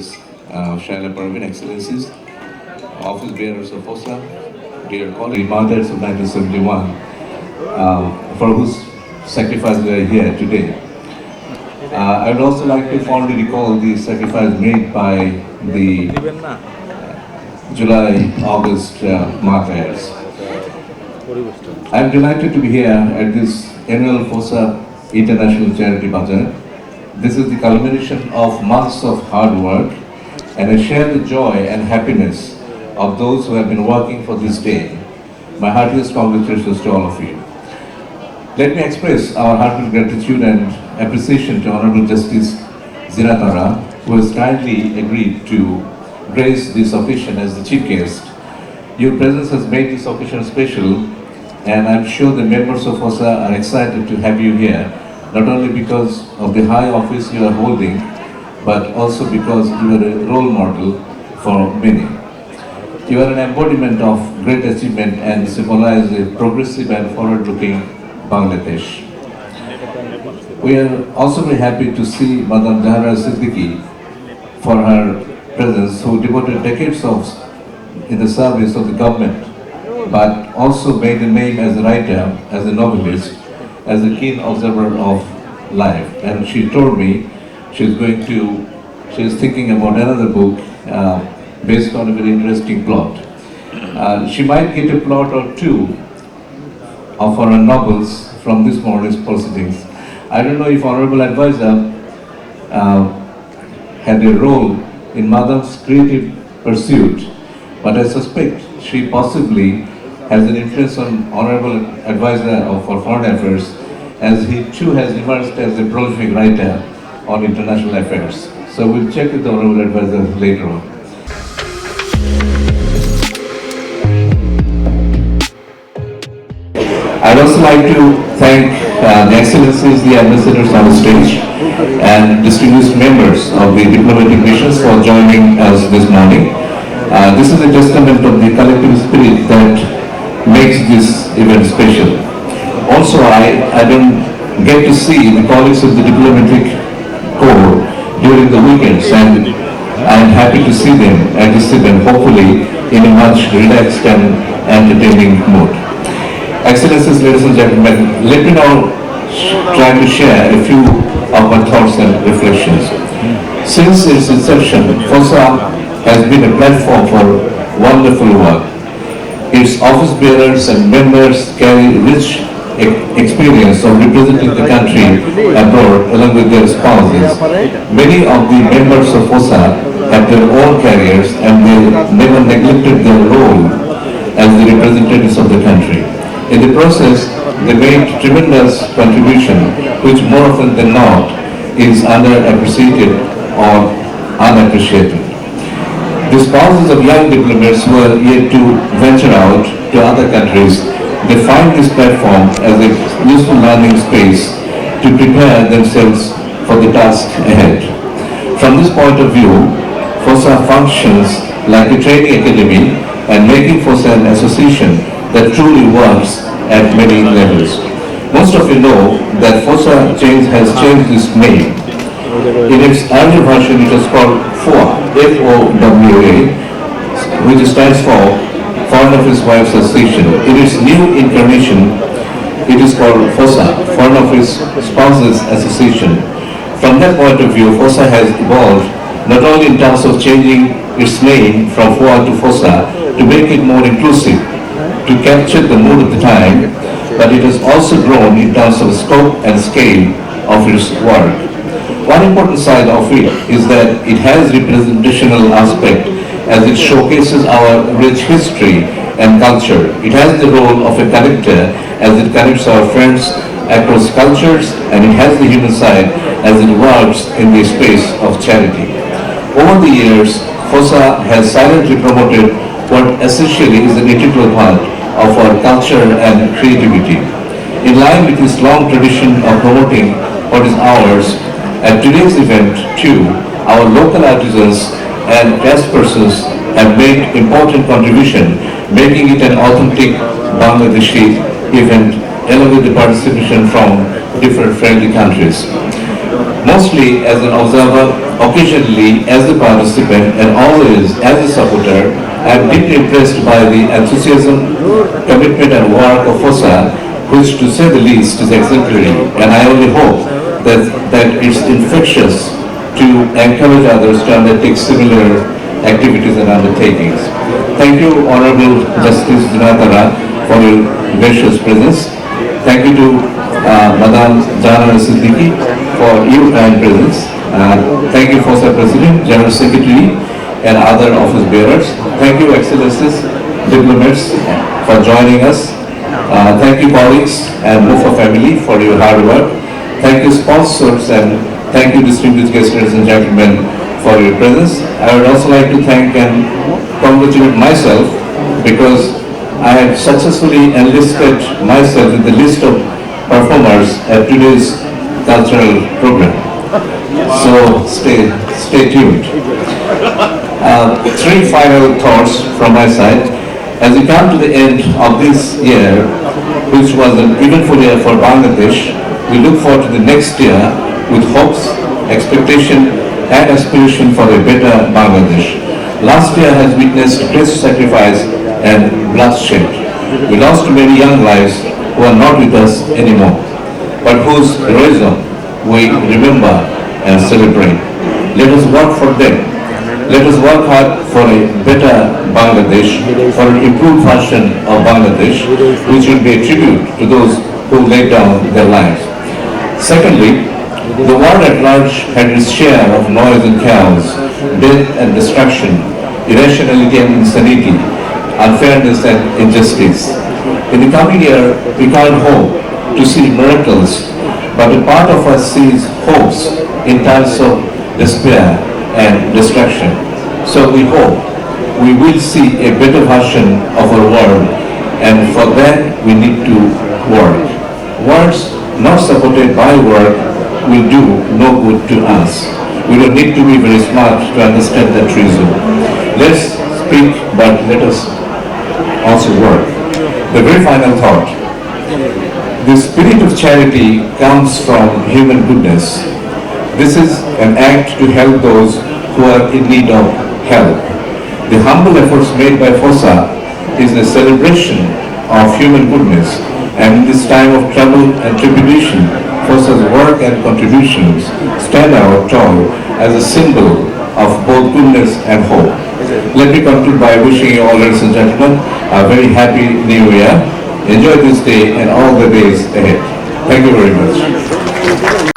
Mrs. Shaila Parvin, Excellencies, Office Bearers of FOSA, dear colleagues, martyrs of 1971, for whose sacrifice we are here today. I would also like to fondly recall the sacrifice made by the July-August martyrs. I am delighted to be here at this annual FOSA International Charity Bazaar. This is the culmination of months of hard work, and I share the joy and happiness of those who have been working for this day. My heartiest congratulations to all of you. Let me express our heartfelt gratitude and appreciation to Honorable Justice Ziratara, who has kindly agreed to grace this occasion as the chief guest. Your presence has made this occasion special, and I'm sure the members of FOSA are excited to have you here, not only because of the high office you are holding, but also because you are a role model for many. You are an embodiment of great achievement and symbolize a progressive and forward-looking Bangladesh. We are also very happy to see Madam Zahra Siddiqui for her presence, who devoted decades in the service of the government, but also made a name as a writer, as a novelist, as a keen observer of life. And she told me she is thinking about another book based on a very interesting plot. She might get a plot or two of her novels from this morning's proceedings. I don't know if Honorable Advisor had a role in Madam's creative pursuit, but I suspect she possibly has an influence on Honorable Advisor for Foreign Affairs, as he too has emerged as a prolific writer on international affairs. So we'll check with the Honorable Advisor later on. I'd also like to thank the Excellencies, the ambassadors on the stage, and distinguished members of the diplomatic missions for joining us this morning. This is a testament of the collective spirit that makes this event special. Also, I don't get to see the colleagues of the diplomatic corps during the weekends, and I'm happy to see them at this event, hopefully in a much relaxed and entertaining mood. Excellencies, ladies and gentlemen, let me now try to share a few of my thoughts and reflections. Since its inception, FOSA has been a platform for wonderful work. Its office bearers and members carry rich experience of representing the country abroad along with their spouses. Many of the members of FOSA have their own careers, and they never neglected their role as the representatives of the country. In the process, they made tremendous contribution, which more often than not is underappreciated or unappreciated. The spouses of young diplomats who are yet to venture out to other countries, they find this platform as a useful learning space to prepare themselves for the task ahead. From this point of view, FOSA functions like a training academy, and making FOSA an association that truly works at many levels. Most of you know that FOSA has changed its name. In its earlier version, it was called FOA, F-O-W-A, which stands for Foreign Office Wives Association. In its new incarnation, it is called FOSA, Foreign Office Spouses Association. From that point of view, FOSA has evolved not only in terms of changing its name from FOA to FOSA to make it more inclusive, to capture the mood of the time, but it has also grown in terms of scope and scale of its work. One important side of it is that it has representational aspect, as it showcases our rich history and culture. It has the role of a connector, as it connects our friends across cultures, and it has the human side as it works in the space of charity. Over the years, FOSA has silently promoted what essentially is an integral part of our culture and creativity. In line with this long tradition of promoting what is ours, at today's event too, our local artisans and craftspersons have made important contribution, making it an authentic Bangladeshi event along with the participation from different friendly countries. mostly as an observer, occasionally as a participant, and always as a supporter. I am deeply impressed by the enthusiasm, commitment and work of FOSA, which to say the least is exemplary, and I only hope that it's infectious to encourage others to undertake similar activities and undertakings. Thank you, Honorable Justice Dinatara, for your gracious presence. Thank you to Madam Jana Siddiqui for your kind presence. Thank you, FOSA President, General Secretary, and other office bearers. Thank you, Excellencies, diplomats, for joining us. Thank you, colleagues and Mufa family, for your hard work. Thank you, sponsors, and thank you, distinguished guests, ladies and gentlemen, for your presence. I would also like to thank and congratulate myself because I have successfully enlisted myself in the list of performers at today's cultural program. So stay tuned. Three final thoughts from my side. As we come to the end of this year, which was an eventful year for Bangladesh, we look forward to the next year with hopes, expectation and aspiration for a better Bangladesh. Last year has witnessed great sacrifice and bloodshed. We lost many young lives who are not with us anymore, but whose heroism we remember and celebrate. Let us work for them. Let us work hard for a better Bangladesh, for an improved version of Bangladesh, which will be a tribute to those who laid down their lives. Secondly, the world at large had its share of noise and chaos, death and destruction, irrationality and insanity, unfairness and injustice. In the coming year, we can't hope to see miracles, but a part of us sees hopes in times of despair and destruction. So we hope we will see a better version of our world, and for that we need to work. Words not supported by work will do no good to us. We don't need to be very smart to understand that reason. Let's speak, but let us also work. The very final thought. The spirit of charity comes from human goodness. This is an act to help those who are in need of help. The humble efforts made by FOSA is a celebration of human goodness, and in this time of trouble and tribulation, FOSA's work and contributions stand out tall as a symbol of both goodness and hope. Let me conclude by wishing you all, ladies and gentlemen, a very happy New Year. Enjoy this day and all the days ahead. Thank you very much.